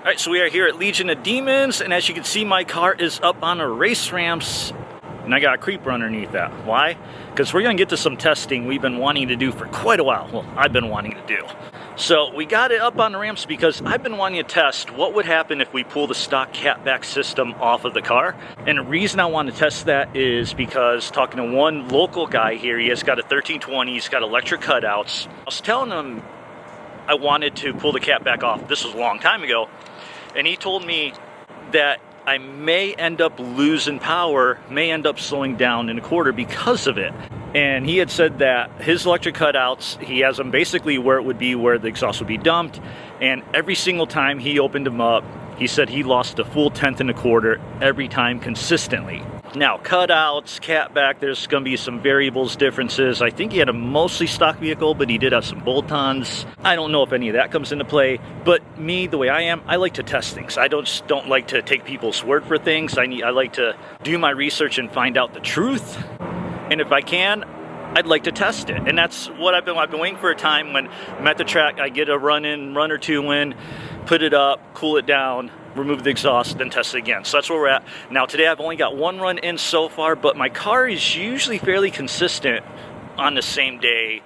All right, so we are here at Legion of Demons, and as you can see, my car is up on a race ramps, and I got a creeper underneath that. Why? Because we're gonna get to some testing we've been wanting to do for quite a while. Well, I've been wanting to do. So we got it up on the ramps because I've been wanting to test what would happen if we pull the stock catback system off of the car. And the reason I want to test that is because talking to one local guy here, he has got a 1320, he's got electric cutouts. I was telling him I wanted to pull the catback off. This was a long time ago. And he told me that I may end up losing power, may end up slowing down in a quarter because of it. And he had said that his electric cutouts, he has them basically where it would be where the exhaust would be dumped. And every single time he opened them up, he said he lost a full tenth and a quarter every time consistently. Now, cutouts, catback, there's going to be some variables differences. I think he had a mostly stock vehicle, but he did have some bolt-ons. I don't know if any of that comes into play, but me, the way I am, I like to test things. I don't like to take people's word for things. I like to do my research and find out the truth. And if I can, I'd like to test it. And that's what I've been waiting for a time when I'm at the track, I get a run or two in, put it up, cool it down, remove the exhaust, then test it again. So that's where we're at. Now today I've only got one run in so far, but my car is usually fairly consistent on the same day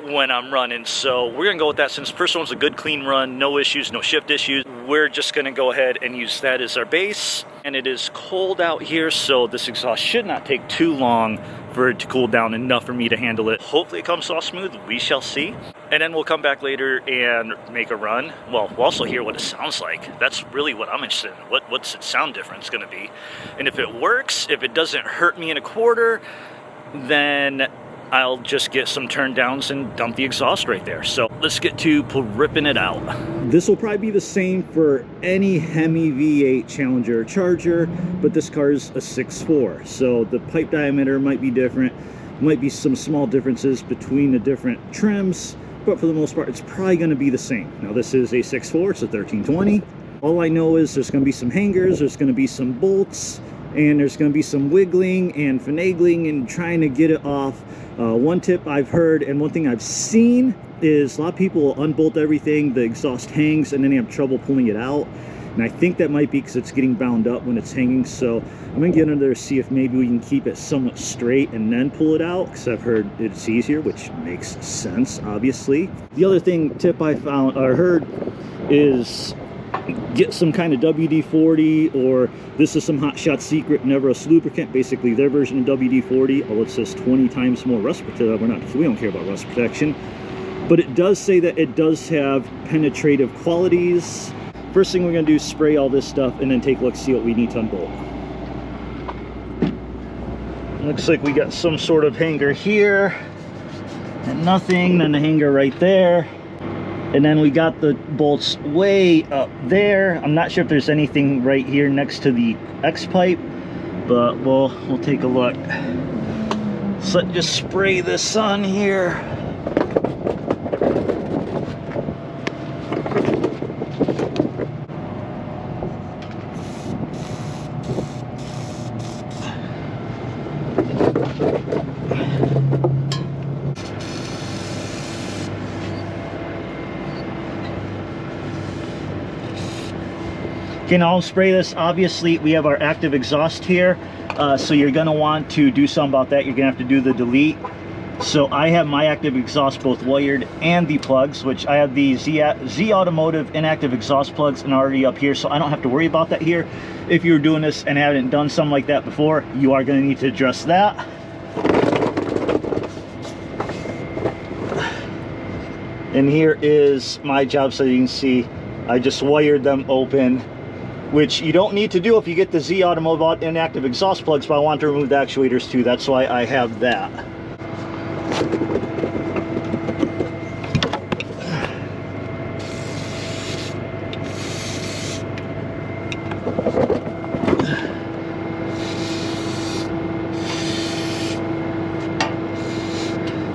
when I'm running. So we're gonna go with that. Since the first one's a good clean run, no issues, no shift issues, we're just gonna go ahead and use that as our base. And it is cold out here, so this exhaust should not take too long for it to cool down enough for me to handle it. Hopefully it comes off smooth, we shall see. And then we'll come back later and make a run. Well, we'll also hear what it sounds like. That's really what I'm interested in. What's its sound difference gonna be? And if it works, if it doesn't hurt me in a quarter, then I'll just get some turn downs and dump the exhaust right there. So let's get to ripping it out. This will probably be the same for any Hemi V8 Challenger or Charger, but this car is a 6.4. So the pipe diameter might be different. Might be some small differences between the different trims, but for the most part, it's probably gonna be the same. Now this is a 6.4, it's a 1320. All I know is there's gonna be some hangers, there's gonna be some bolts, and there's going to be some wiggling and finagling and trying to get it off. One tip I've heard and one thing I've seen is a lot of people will unbolt everything, the exhaust hangs, and then they have trouble pulling it out. And I think that might be because it's getting bound up when it's hanging. So I'm going to get under there to see if maybe we can keep it somewhat straight and then pull it out, because I've heard it's easier, which makes sense, obviously. The other tip I found or heard is get some kind of WD-40, or this is some Hot Shot secret Nevros lubricant, basically their version of WD-40. Oh, it says 20 times more rust protection. We don't care about rust protection, but it does say that it does have penetrative qualities. First thing we're going to do is spray all this stuff and then take a look, see what we need to unbolt. Looks like we got some sort of hanger here and nothing, then the hanger right there. And then we got the bolts way up there. I'm not sure if there's anything right here next to the X pipe, but we'll take a look. So let's just spray this on here. Okay, now I'll spray this. Obviously, we have our active exhaust here, so you're going to want to do something about that. You're going to have to do the delete. So I have my active exhaust both wired and the plugs, which I have the Z Automotive inactive exhaust plugs and already up here, so I don't have to worry about that here. If you're doing this and haven't done something like that before, you are going to need to address that. And here is my job, so you can see I just wired them open, which you don't need to do if you get the Z Automotive inactive exhaust plugs, but I want to remove the actuators too. That's why I have that.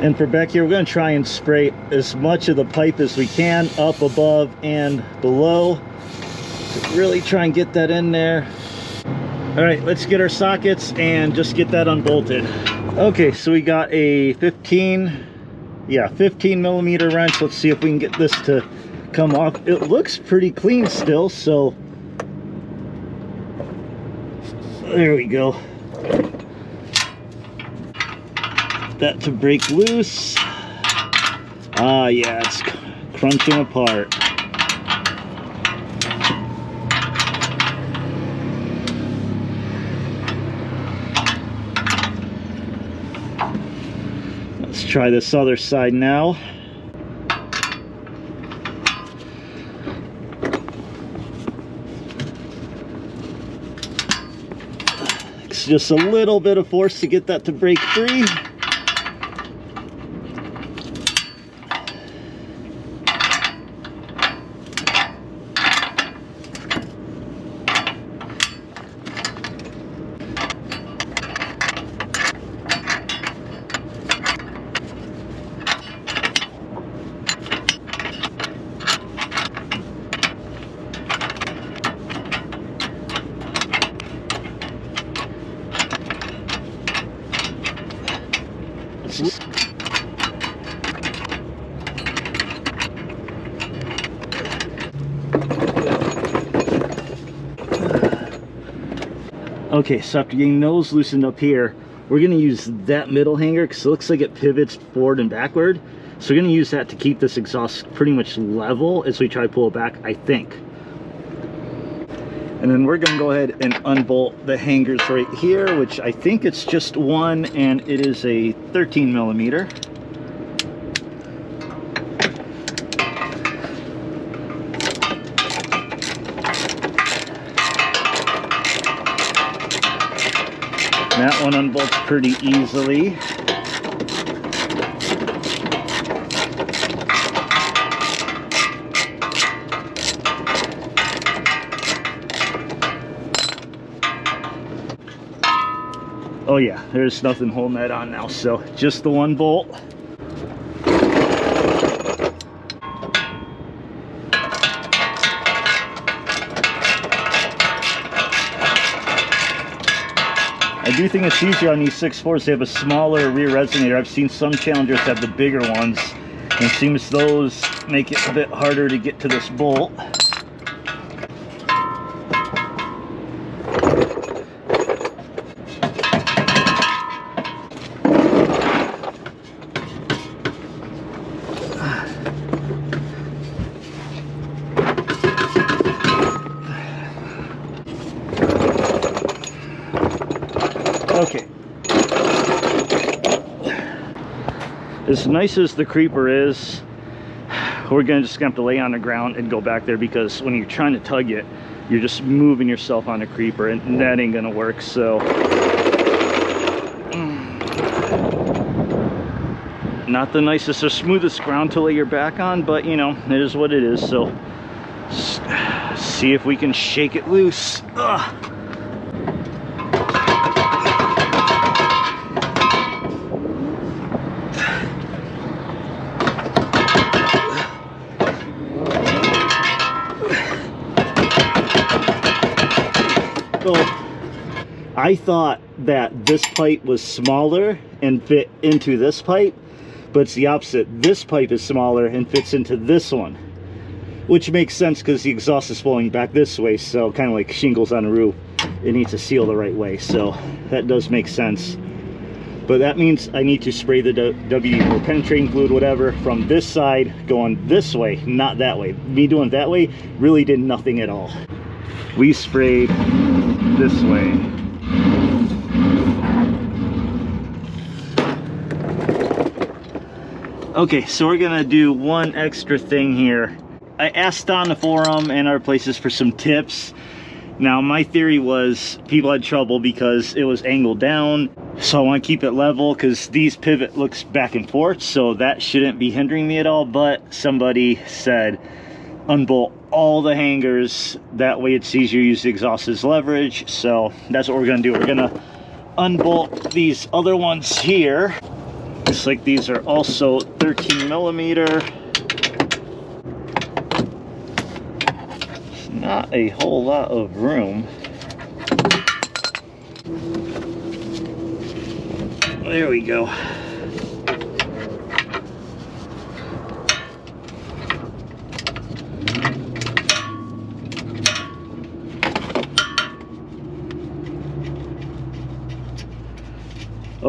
And for back here, we're going to try and spray as much of the pipe as we can, up, above, and below. Really try and get that in there. All right, let's get our sockets and just get that unbolted. Okay, so we got a 15 millimeter wrench. Let's see if we can get this to come off. It looks pretty clean still, so there we go. That to break loose. Ah, yeah, it's crunching apart. Let's try this other side now. It's just a little bit of force to get that to break free. Okay, so after getting those loosened up here, we're going to use that middle hanger because it looks like it pivots forward and backward. So we're going to use that to keep this exhaust pretty much level as we try to pull it back, I think. And then we're going to go ahead and unbolt the hangers right here, which I think it's just one, and it is a 13 millimeter. That one unbolts pretty easily. Oh yeah, there's nothing holding that on now, so just the one bolt. I do think it's easier on these 6.4s. They have a smaller rear resonator. I've seen some Challengers have the bigger ones, and it seems those make it a bit harder to get to this bolt. Okay. As nice as the creeper is, we're just gonna have to lay on the ground and go back there, because when you're trying to tug it, you're just moving yourself on the creeper, and that ain't gonna work. So not the nicest or smoothest ground to lay your back on, but you know, it is what it is. So see if we can shake it loose. Ugh. I thought that this pipe was smaller and fit into this pipe, but it's the opposite. This pipe is smaller and fits into this one, which makes sense because the exhaust is flowing back this way, so kind of like shingles on a roof, it needs to seal the right way, so that does make sense. But that means I need to spray the WD or penetrating fluid, whatever, from this side going this way, not that way. Me doing it that way really did nothing at all. We sprayed this way. Okay, so we're gonna do one extra thing here. I asked on the forum and other places for some tips. Now my theory was people had trouble because it was angled down, so I want to keep it level because these pivot looks back and forth, so that shouldn't be hindering me at all. But somebody said unbolt all the hangers, that way it's easier to use the exhaust as leverage. So that's what we're gonna do. We're gonna unbolt these other ones here. Looks like these are also 13 millimeter. It's not a whole lot of room. There we go.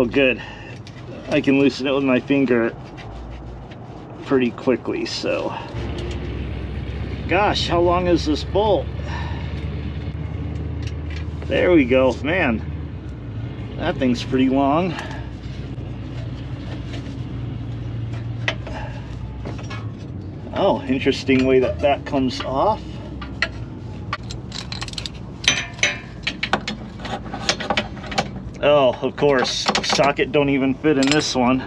Oh good, I can loosen it with my finger pretty quickly. So gosh, how long is this bolt? There we go. Man, that thing's pretty long. Oh, interesting way that that comes off. Oh, of course, socket don't even fit in this one.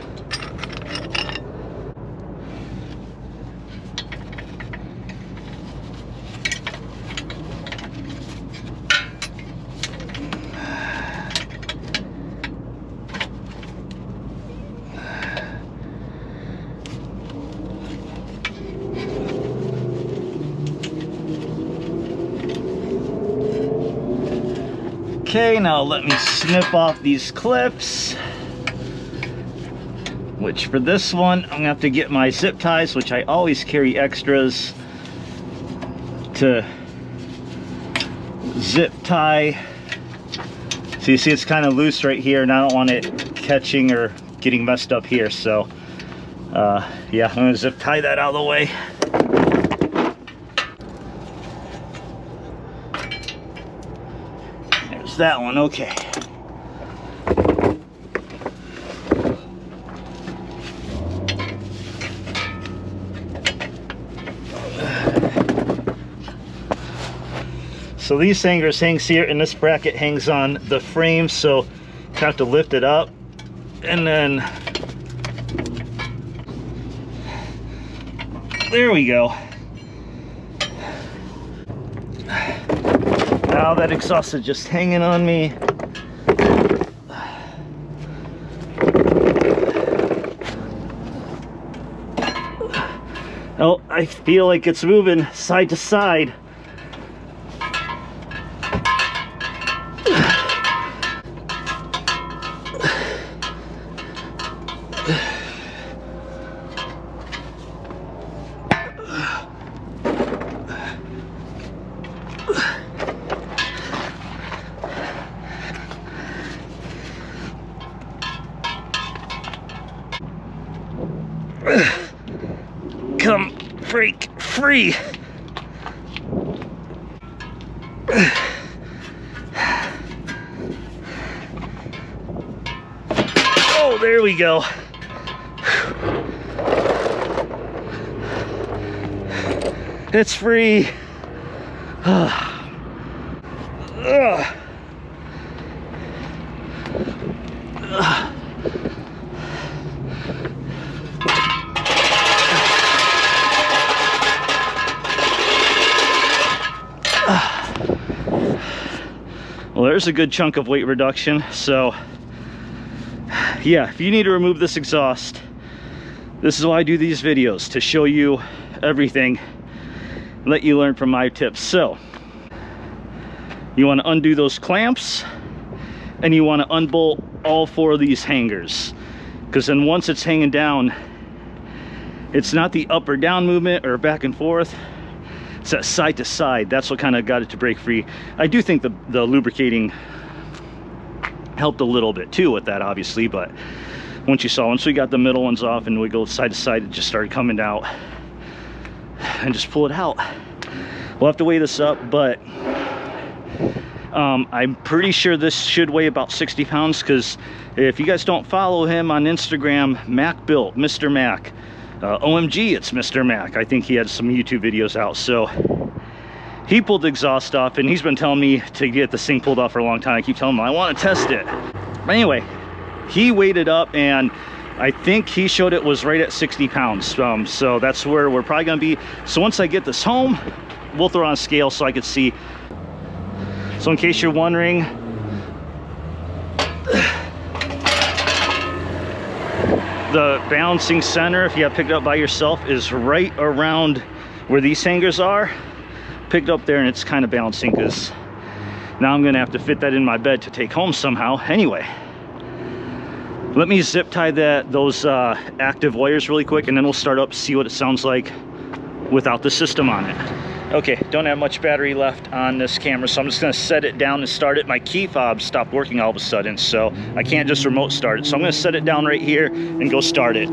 Okay, now let me snip off these clips, which for this one, I'm gonna have to get my zip ties, which I always carry extras to zip tie. So you see it's kind of loose right here, and I don't want it catching or getting messed up here. So yeah, I'm gonna zip tie that out of the way. That one, okay. So these hangers hangs here, and this bracket hangs on the frame, so you have to lift it up, and then there we go. Now that exhaust is just hanging on me. Oh, I feel like it's moving side to side. Come break free. Oh, there we go. It's free. Well, there's a good chunk of weight reduction. So yeah, if you need to remove this exhaust, this is why I do these videos, to show you everything, let you learn from my tips. So you want to undo those clamps, and you want to unbolt all 4 of these hangers, because then once it's hanging down, it's not the up or down movement or back and forth, it's that side to side. That's what kind of got it to break free. I do think the lubricating helped a little bit too with that, obviously, but once we got the middle ones off and we go side to side, it just started coming out, and just pull it out. We'll have to weigh this up, but I'm pretty sure this should weigh about 60 pounds, because if you guys don't follow him on Instagram, Mac Built, Mr. Mac, OMG, it's Mr. Mac. I think he had some YouTube videos out. So he pulled the exhaust off, and he's been telling me to get this thing pulled off for a long time. I keep telling him I want to test it. But anyway, he weighed it up, and I think he showed it was right at 60 pounds. So that's where we're probably going to be. So once I get this home, we'll throw on a scale so I could see. So in case you're wondering, the balancing center, if you have picked up by yourself, is right around where these hangers are. Picked up there, and it's kind of balancing, because now I'm gonna have to fit that in my bed to take home somehow. Anyway, let me zip tie those active wires really quick, and then we'll start up, see what it sounds like without the system on it. Okay, don't have much battery left on this camera, so I'm just gonna set it down and start it. My key fob stopped working all of a sudden, so I can't just remote start it. So I'm gonna set it down right here and go start it.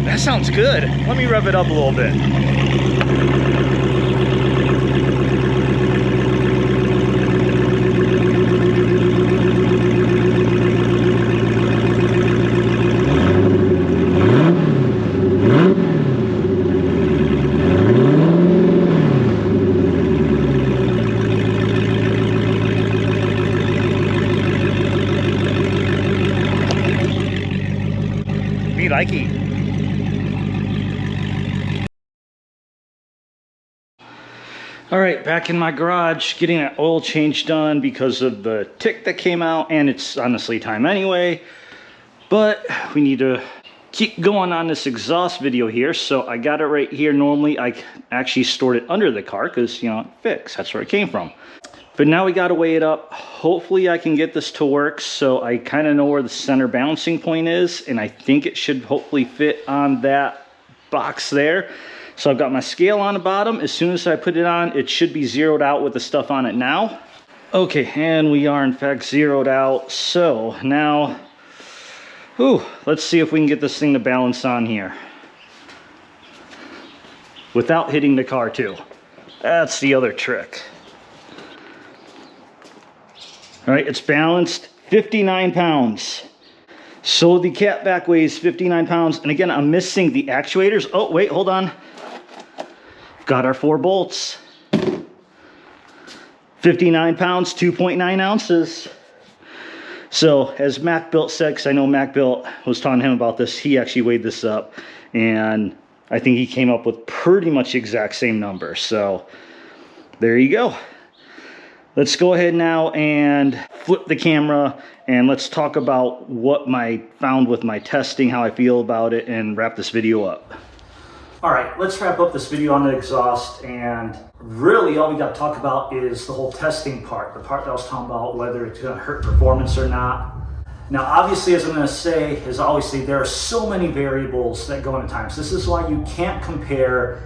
That sounds good. Let me rev it up a little bit. Me likey. All right, back in my garage, getting that oil change done because of the tick that came out, and it's honestly time anyway. But we need to keep going on this exhaust video here, so I got it right here. Normally, I actually stored it under the car because, you know, it fits. That's where it came from. But now we got to weigh it up. Hopefully, I can get this to work, so I kind of know where the center balancing point is, and I think it should hopefully fit on that box there. So I've got my scale on the bottom. As soon as I put it on, it should be zeroed out with the stuff on it now. Okay, and we are in fact zeroed out. So now, let's see if we can get this thing to balance on here without hitting the car too. That's the other trick. All right, it's balanced, 59 pounds. So the catback weighs 59 pounds. And again, I'm missing the actuators. Oh, wait, hold on. Got our 4 bolts. 59 pounds, 2.9 ounces. So as Mac Built said, because I know Mac Built was telling him about this, he actually weighed this up. And I think he came up with pretty much the exact same number. So there you go. Let's go ahead now and flip the camera and let's talk about what I found with my testing, how I feel about it, and wrap this video up. All right, let's wrap up this video on the exhaust, and really all we got to talk about is the whole testing part, the part that I was talking about, whether it's going to hurt performance or not. Now, obviously, as I'm going to say, as I always say, there are so many variables that go into times. This is why you can't compare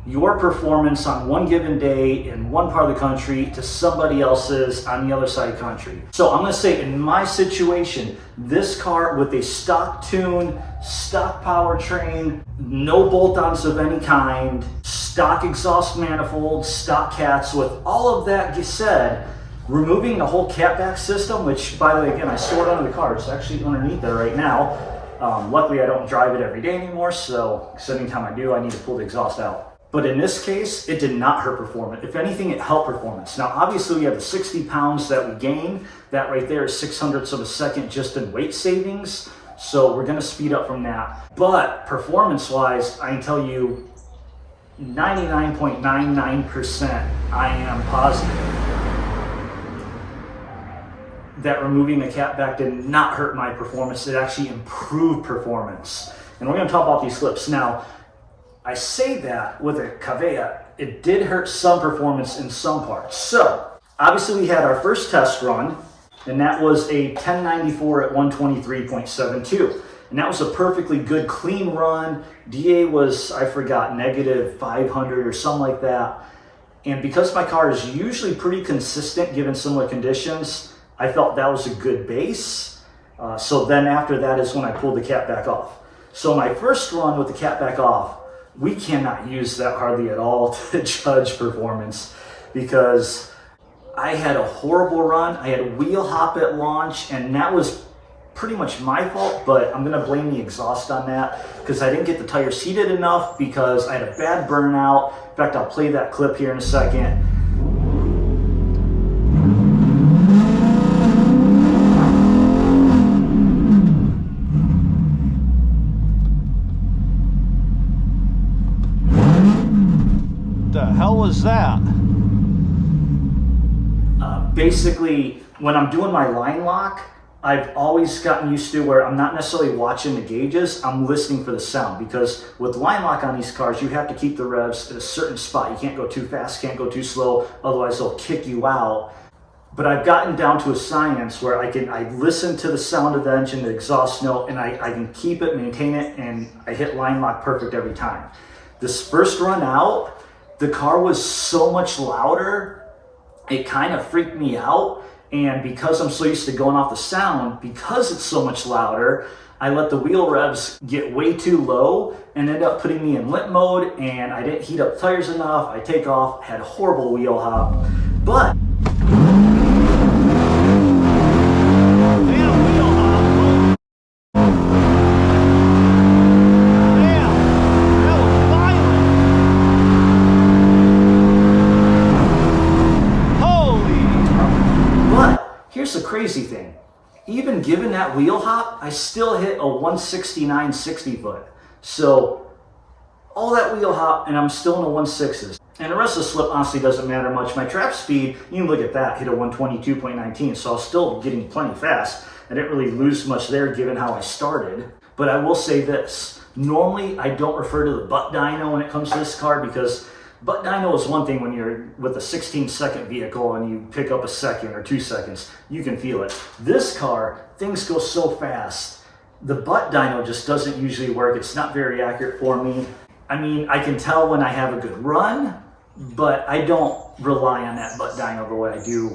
your performance on one given day in one part of the country to somebody else's on the other side of the country. So I'm going to say in my situation, this car with a stock tune, stock powertrain, no bolt-ons of any kind, stock exhaust manifold, stock cats, with all of that said, removing the whole catback system, which by the way, again, I stored under the car. It's actually underneath there right now. Luckily, I don't drive it every day anymore, so anytime I do, I need to pull the exhaust out. But in this case, it did not hurt performance. If anything, it helped performance. Now, obviously, we have the 60 pounds that we gained. That right there is 0.06 of a second just in weight savings. So we're gonna speed up from that. But performance-wise, I can tell you 99.99% I am positive that removing the catback did not hurt my performance. It actually improved performance. And we're gonna talk about these flips. Now, I say that with a caveat, it did hurt some performance in some parts. So, obviously we had our first test run, and that was a 1094 at 123.72. And that was a perfectly good, clean run. DA was, I forgot, negative 500 or something like that. And because my car is usually pretty consistent given similar conditions, I felt that was a good base. So then after that is when I pulled the cat back off. So my first run with the cat back off, we cannot use that hardly at all to judge performance because I had a horrible run. I had a wheel hop at launch, and that was pretty much my fault, but I'm gonna blame the exhaust on that because I didn't get the tires heated enough because I had a bad burnout. In fact, I'll play that clip here in a second. hell was that? Basically, when I'm doing my line lock, I've always gotten used to where I'm not necessarily watching the gauges, I'm listening for the sound, because with line lock on these cars, you have to keep the revs at a certain spot. You can't go too fast, can't go too slow, otherwise they'll kick you out. But I've gotten down to a science where I listen to the sound of the engine, the exhaust note, and I can keep it, maintain it, and I hit line lock perfect every time. This first run out, the car was so much louder, it kind of freaked me out. And because I'm so used to going off the sound, because it's so much louder, I let the wheel revs get way too low and ended up putting me in limp mode, and I didn't heat up tires enough. I take off, had horrible wheel hop. But here's the crazy thing. Even given that wheel hop, I still hit a 169 60 foot. So all that wheel hop and I'm still in the 1.6s. And the rest of the slip honestly doesn't matter much. My trap speed, you can look at that, hit a 122.19. So I was still getting plenty fast. I didn't really lose much there given how I started. But I will say this. Normally I don't refer to the butt dyno when it comes to this car, because butt dyno is one thing when you're with a 16-second vehicle and you pick up a second or 2 seconds, you can feel it. This car, things go so fast. The butt dyno just doesn't usually work. It's not very accurate for me. I mean, I can tell when I have a good run, but I don't rely on that butt dyno the way I do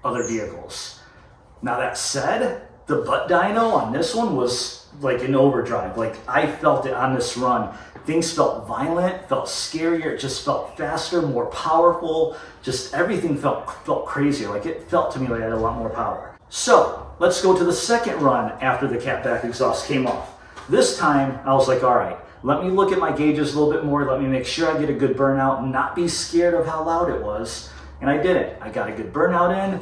other vehicles. Now that said, the butt dyno on this one was like an overdrive. Like I felt it on this run. Things felt violent, felt scarier, it just felt faster, more powerful, just everything felt crazier. Like it felt to me like I had a lot more power. So let's go to the second run after the catback exhaust came off. This time I was like, all right, let me look at my gauges a little bit more, let me make sure I get a good burnout and not be scared of how loud it was. And I did it. I got a good burnout in.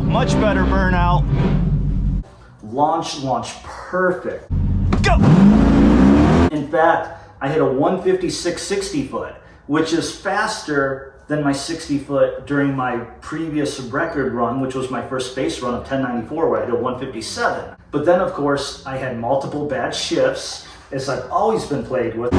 Much better burnout. Launch perfect. Go! In fact, I hit a 156 60 foot, which is faster than my 60 foot during my previous record run, which was my first base run of 1094, where I did a 157. But then, of course, I had multiple bad shifts, as I've always been plagued with.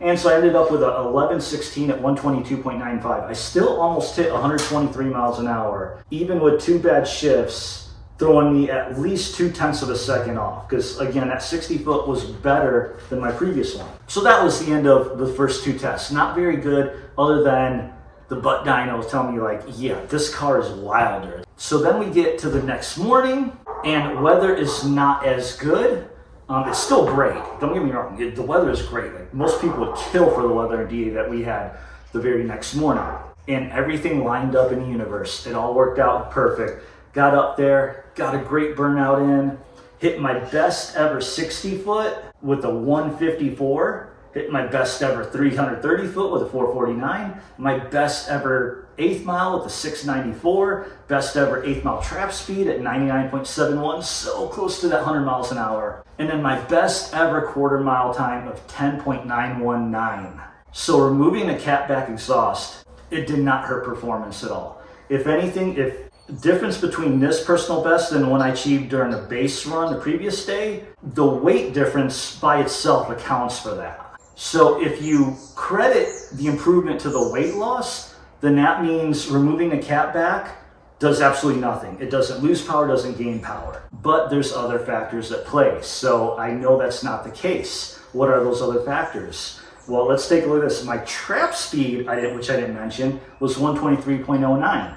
And so I ended up with a 1116 at 122.95. I still almost hit 123 miles an hour, even with 2 bad shifts, throwing me at least 0.2 of a second off. Because again, that 60 foot was better than my previous one. So that was the end of the first 2 tests. Not very good, other than the butt dyno was telling me like, yeah, this car is wilder. So then we get to the next morning, and weather is not as good. It's still great. Don't get me wrong. The weather is great. Like most people would kill for the weather indeed that we had the very next morning. And everything lined up in the universe. It all worked out perfect. Got up there, got a great burnout in, hit my best ever 60 foot with a 154, hit my best ever 330 foot with a 449, my best ever 8th mile with a 694, best ever 8th mile trap speed at 99.71, so close to that 100 miles an hour. And then my best ever quarter mile time of 10.919. So removing the catback exhaust, it did not hurt performance at all. If anything, if difference between this personal best and the one I achieved during the base run the previous day, the weight difference by itself accounts for that. So if you credit the improvement to the weight loss, then that means removing the catback does absolutely nothing. It doesn't lose power, doesn't gain power. But there's other factors at play. So I know that's not the case. What are those other factors? Well, let's take a look at this. My trap speed, which I didn't mention, was 123.09.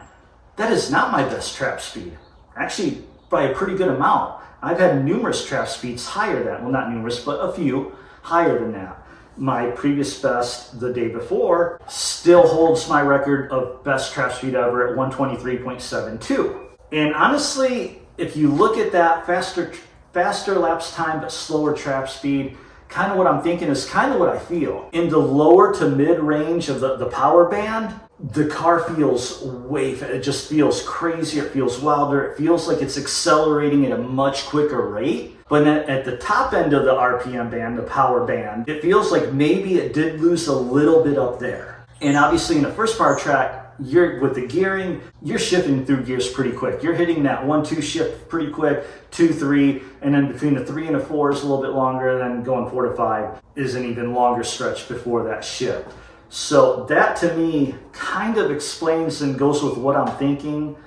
That is not my best trap speed. Actually, by a pretty good amount. I've had numerous trap speeds higher than that. Well, not numerous, but a few higher than that. My previous best the day before still holds my record of best trap speed ever at 123.72. And honestly, if you look at that faster lapse time but slower trap speed, kind of what I'm thinking is kind of what I feel. In the lower to mid range of the power band, the car feels it just feels crazier, it feels wilder, it feels like it's accelerating at a much quicker rate. But then at the top end of the RPM band, the power band, it feels like maybe it did lose a little bit up there. And obviously in the first power track, with the gearing, you're shifting through gears pretty quick. You're hitting that 1-2 shift pretty quick, 2-3, and then between the 3 and the 4 is a little bit longer, then going 4 to 5 is an even longer stretch before that shift. So that to me kind of explains and goes with what I'm thinking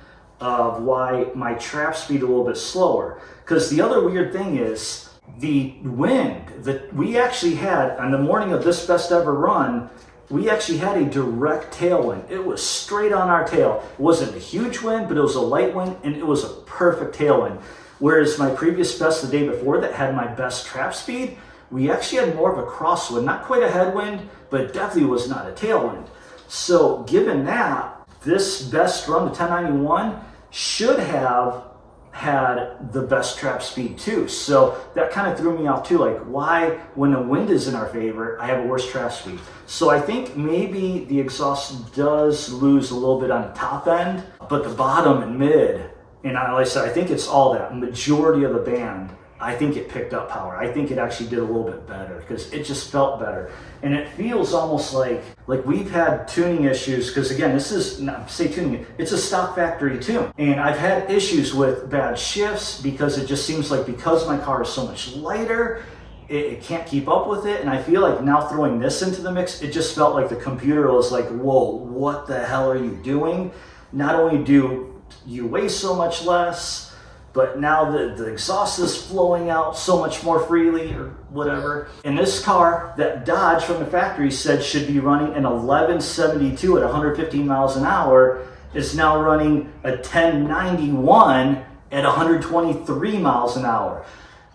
of why my trap speed a little bit slower. Because the other weird thing is the wind that we actually had on the morning of this best ever run, we actually had a direct tailwind. It was straight on our tail. It wasn't a huge wind, but it was a light wind, and it was a perfect tailwind. Whereas my previous best the day before that had my best trap speed, we actually had more of a crosswind, not quite a headwind, but it definitely was not a tailwind. So given that, this best run, the 1091, should have had the best trap speed too. So that kind of threw me off too. Like, why, when the wind is in our favor, I have a worse trap speed? So I think maybe the exhaust does lose a little bit on the top end, but the bottom and mid, and like I said, I think it's all that majority of the band, I think it picked up power. I think it actually did a little bit better because it just felt better. And it feels almost like we've had tuning issues, because again, this is, not say tuning, it's a stock factory tune. And I've had issues with bad shifts because it just seems like because my car is so much lighter, it can't keep up with it. And I feel like now throwing this into the mix, it just felt like the computer was like, whoa, what the hell are you doing? Not only do you weigh so much less, but now the exhaust is flowing out so much more freely or whatever. And this car that Dodge from the factory said should be running an 1172 at 115 miles an hour is now running a 1091 at 123 miles an hour.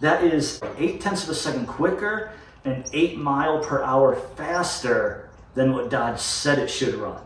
That is 0.8 of a second quicker and 8 miles per hour faster than what Dodge said it should run.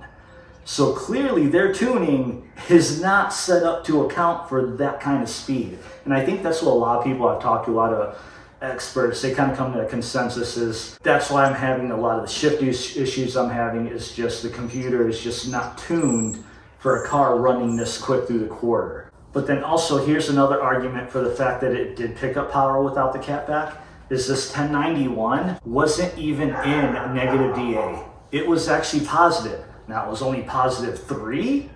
So clearly their tuning is not set up to account for that kind of speed. And I think that's what a lot of people I've talked to, a lot of experts, they kind of come to a consensus is that's why I'm having a lot of the shift issues I'm having is just the computer is just not tuned for a car running this quick through the quarter. But then also here's another argument for the fact that it did pick up power without the catback is this 1091 wasn't even in negative DA. It was actually positive. Now it was only positive 3,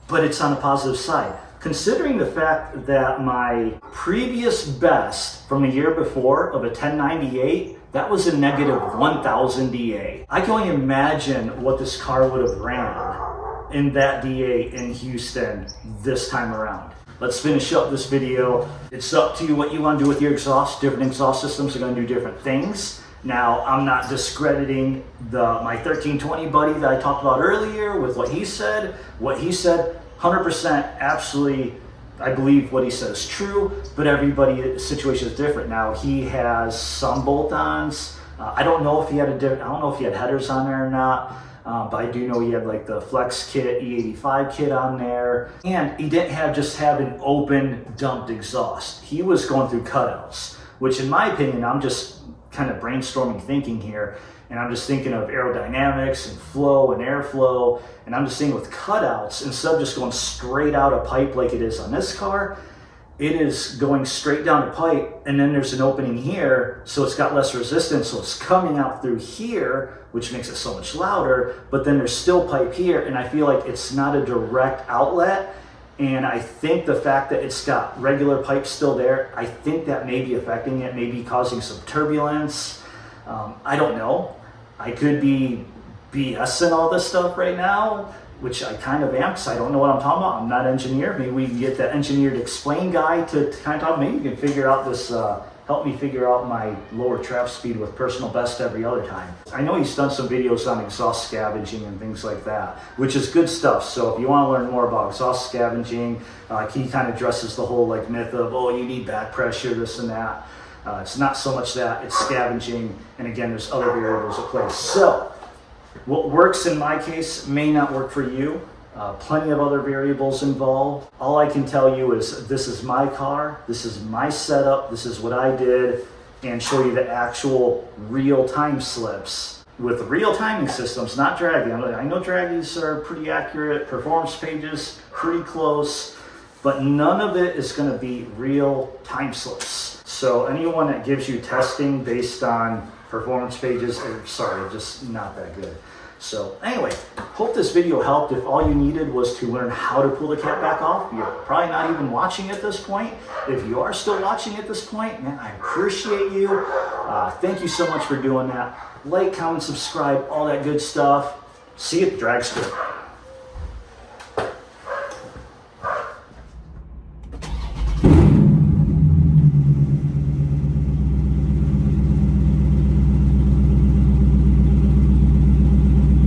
but it's on the positive side. Considering the fact that my previous best from the year before of a 1098, that was a negative 1000 DA. I can only imagine what this car would have ran in that DA in Houston this time around. Let's finish up this video. It's up to you what you want to do with your exhaust. Different exhaust systems are going to do different things. Now, I'm not discrediting my 1320 buddy that I talked about earlier with what he said. What he said, 100% absolutely, I believe what he says is true, but everybody's situation is different. Now, he has some bolt-ons. I don't know if he had headers on there or not, but I do know he had like the Flex kit, E85 kit on there. And he didn't have an open dumped exhaust. He was going through cutouts, which in my opinion, I'm just kind of brainstorming thinking here, and I'm just thinking of aerodynamics and flow and airflow, and I'm just thinking with cutouts, instead of just going straight out a pipe like it is on this car, it is going straight down the pipe, and then there's an opening here, so it's got less resistance, so it's coming out through here, which makes it so much louder, but then there's still pipe here, and I feel like it's not a direct outlet. And I think the fact that it's got regular pipes still there, I think that may be affecting it, maybe causing some turbulence. I don't know. I could be BSing all this stuff right now, which I kind of am because I don't know what I'm talking about. I'm not an engineer. Maybe we can get the engineer to explain guy to kind of talk. Maybe you can figure out this, help me figure out my lower trap speed with personal best every other time. I know he's done some videos on exhaust scavenging and things like that, which is good stuff. So if you want to learn more about exhaust scavenging, he kind of addresses the whole like myth of, oh, you need back pressure, this and that. It's not so much that, it's scavenging. And again, there's other variables at play. So what works in my case may not work for you. Plenty of other variables involved. All I can tell you is this is my car, this is my setup, this is what I did, and show you the actual real time slips with real timing systems, not Dragy. I know Dragy's are pretty accurate, performance pages pretty close, but none of it is going to be real time slips. So anyone that gives you testing based on performance pages, sorry, just not that good. So anyway, hope this video helped. If all you needed was to learn how to pull the cap back off, you're probably not even watching at this point. If you are still watching at this point, man, I appreciate you. Thank you so much for doing that. Like, comment, subscribe, all that good stuff. See you at the drag strip.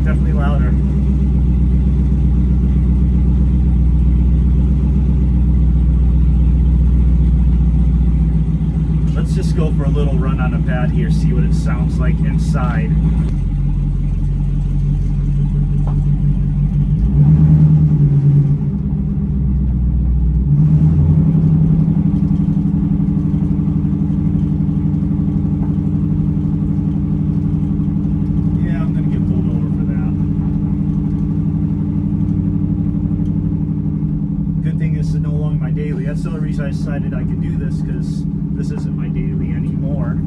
Definitely louder. Let's just go for a little run on the pad here, see what it sounds like inside. That's the only reason I decided I could do this, because this isn't my daily anymore.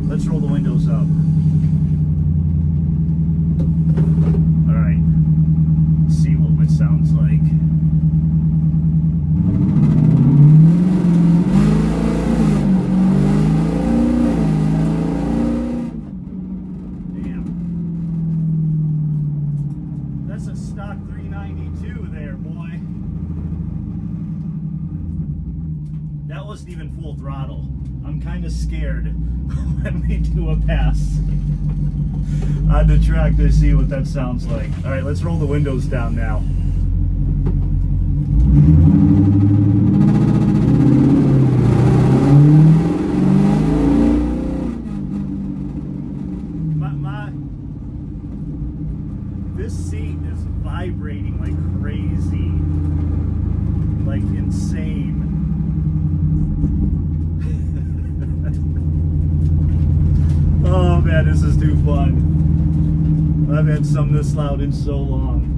Let's roll the windows up. Alright. See what it sounds like. Damn. That's a stock 392 there, boy. That wasn't even full throttle. I'm kind of scared when we do a pass on the track to see what that sounds like. All right, let's roll the windows down now. This seat is vibrating like crazy, like insane. Oh man, this is too fun. I've had some this loud in so long.